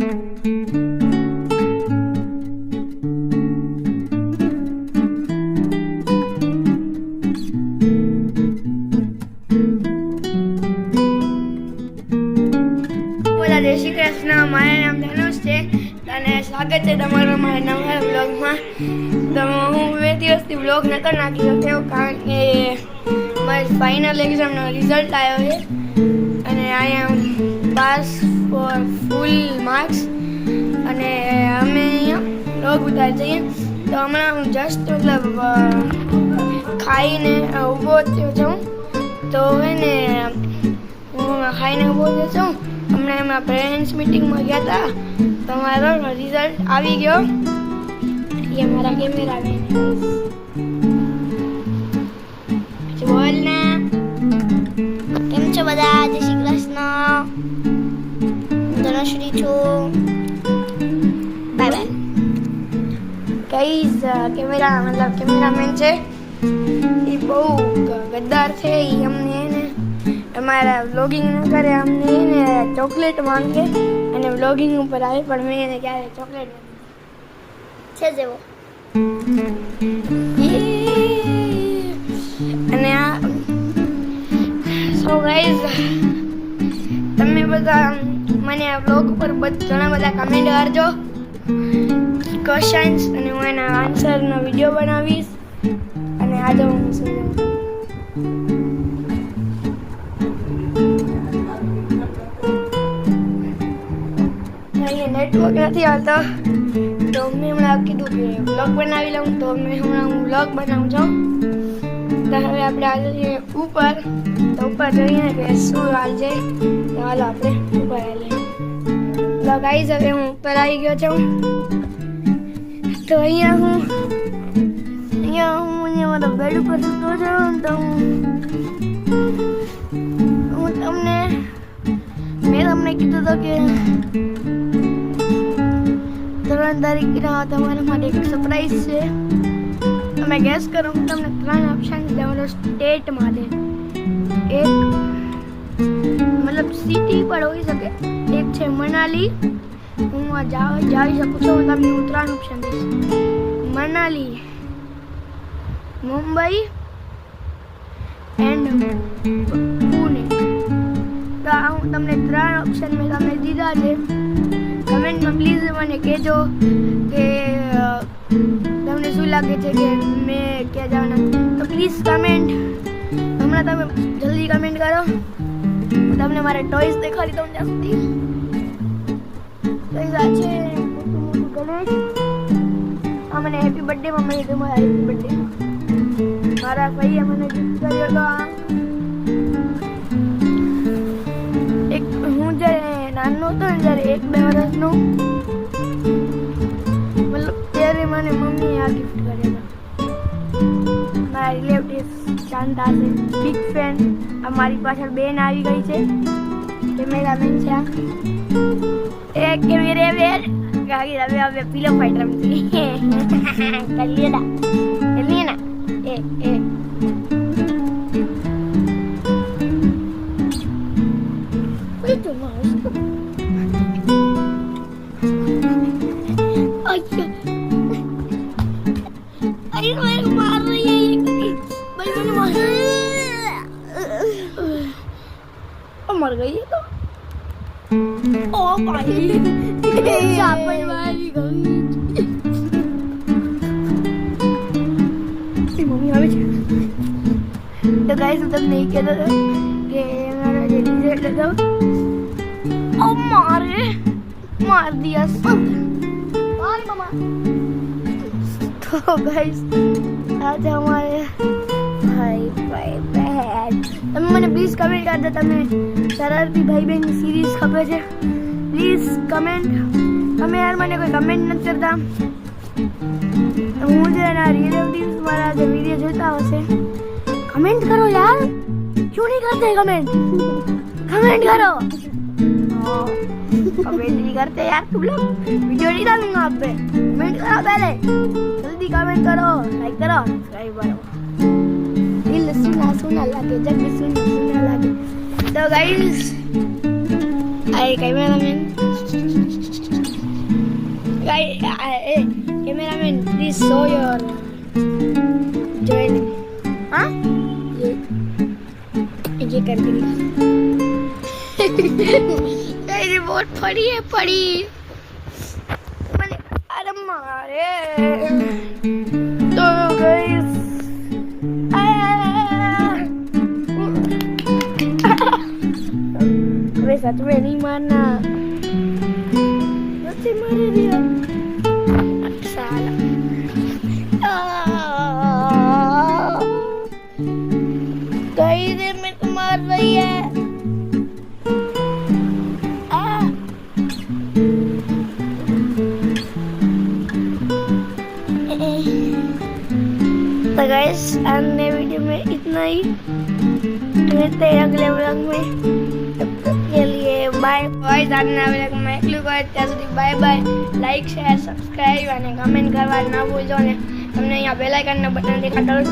જય શ્રી કૃષ્ણ. મારું નામ ધનુષ છે અને સ્વાગત છે તમારા મારા નવા બ્લોગમાં. તો હું 2 દિવસથી બ્લોગ નહોતો નાખી શક્યો કારણ કે મારી ફાઇનલ એક્ઝામનો રિઝલ્ટ આવ્યો છે અને આઈ એમ પાસ ફોર ફૂલ માર્ક્સ. અને અમે અહીંયા બ્લોગ ઉતારી જઈએ તો હમણાં હું જસ્ટ મતલબ ખાઈને ઊભો થયો છું. તો એને હું ખાઈને ઊભો થયો છું. હમણાં એમાં પેરેન્ટ્સ મિટિંગમાં ગયા હતા તો મારો રિઝલ્ટ આવી ગયો. એ મારા કેમેરા બોલ ને કેમ છો બધા? જય શ્રી કૃષ્ણ. ધનુશ્રી છું. Bye bye. ગાઈઝ કેમેરામેન છે એ બહુ ગદ્દાર છે. એ અમને અમારા વ્લોગિંગ ન કરે, અમને એને ચોકલેટ માંગે અને વ્લોગિંગ ઉપર આવે પણ મેં એને ક્યારે ચોકલેટ નથી છે જેવો. અને આ સો ગાઈઝ તમે બધા મને આ વ્લોગ ઉપર ઘણા બધા કમેન્ટ કરજો ક્વેશ્ચન્સ અને હું એના આન્સરનો વિડીયો બનાવીશ. અને આજે હું નેટવર્ક નથી આવતો તો મેં હમણાં કીધું કે બ્લોગ બનાવી લઉં. તો મેં હમણાં હું બ્લોગ બનાવું છું. તો હવે આપણે આજે ઉપર જોઈએ કે શું હાલ છે. તો હાલો આપણે ઉપર આવીએ. તો ગાઈઝ હવે હું ઉપર આવી ગયો છું. તો અહીંયા હું મારા બેડ ઉપર સૂતો છું. તો મેં તમને કીધું હતું કે 3 તારીખના તમારા માટે એક સરપ્રાઈઝ છે. તમે ગેસ કરો. હું તમને 3 ઓપ્શન તમારો સ્ટેટ માટે, એક મતલબ સિટી પણ હોઈ શકે, એક છે મનાલી. હું જાવી શકું છું. હું તમને 3 ઓપ્શન દઈશ: મનાલી, મુંબઈ એન્ડ પુણે. તો હું તમને 3 ઓપ્શન મેં તમને દીધા છે. કમેન્ટમાં પ્લીઝ મને કહેજો કે તમને શું લાગે છે કે મેં ક્યાં જવાના. તો પ્લીઝ કમેન્ટ હમણાં તમે જલ્દી કમેન્ટ કરો. હું તમને મારા ટોયસ દેખાડી દઉં ત્યાં સુધી. ટોયસ આ છે મોટું ગણેશ. આ મને હેપી બર્થડેમાં મળી હતું. મારા હેપી બર્થડે મારા ભાઈએ મને ગિફ્ટ કર્યો હતો. હું જ્યારે નાનો હતો ને, જ્યારે 1-2 વર્ષનો, મતલબ ત્યારે મને મમ્મીએ આ ગિફ્ટ કર્યો હતો. મારા રિલેટિવ્સ શાંતા છે, બિગ ફેન. અમારી પાછળ બેન આવી ગઈ છે, કેમેરામેન છે. એક કેમેરામેન ગાડી હવે પીલો ફાઈટ રમતી કરીએ ના એ मार रही है भाई. मैंने मर गई है तो ओ भाई सापड़ वाली गई. मम्मी આવે છે. तो गाइस હું તમને નહીં કહેતો હતો કે મારા જે રિઝલ્ટ હતો ઓ માર દિયા सब. बाय मामा. तो गाइस आज हमारे भाई बहन તમે મને પ્લીઝ કમેન્ટ કરજો તમે શરારતી ભાઈ બહેનની સિરીઝ ખબર છે. Please comment. તમે યાર મને કોઈ કમેન્ટ નથી કરતા. હું જે એના રિલેટિવ્સ મારા જે વિડીયો જોતા હશે कमेंट करो यार. क्यों नहीं करते कमेंट? कमेंट करो. कमेंट नहीं करते यार तुम लोग. वीडियो नहीं डालूंगा आप पे. कमेंट करो पहले. जल्दी कमेंट करो, लाइक करो, सब्सक्राइब करो. दिल सुना लगे, जग सुना लगे. तो guys I cameraman cameraman please show your jewellery. हाँ ये कर दी मेरी बहुत पड़ी है पड़ी मैंने अरे मारे तो गाइस वे सच में नहीं मारना नहीं मारे दिया साला कहीं से मेरे को मार रही है तो गाइस अन्य वीडियो में इतना ही मिलते हैं अगले व्लॉग में तब तक के लिए बाय बाय अन्य व्लॉग में એકલું કહે ત્યાં સુધી bye bye like share subscribe અને કમેન્ટ કરવા ના ભૂલજો ને તમને અહીંયા બેલ આઇકનનું બટન દેખાતું